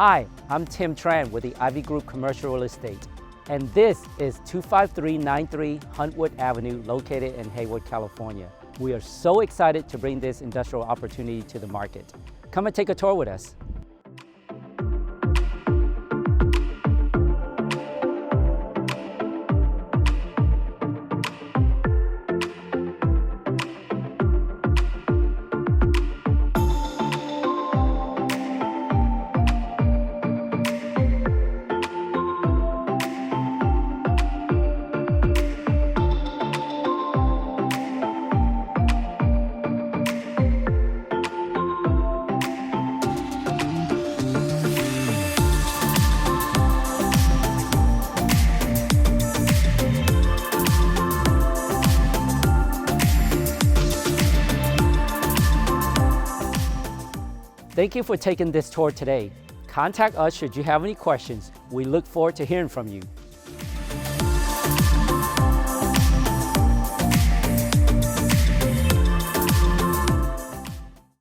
Hi, I'm Tim Tran with the Ivy Group Commercial Real Estate, and this is 25393 Huntwood Avenue located in Hayward, California. We are so excited to bring this industrial opportunity to the market. Come and take a tour with us. Thank you for taking this tour today. Contact us should you have any questions. We look forward to hearing from you.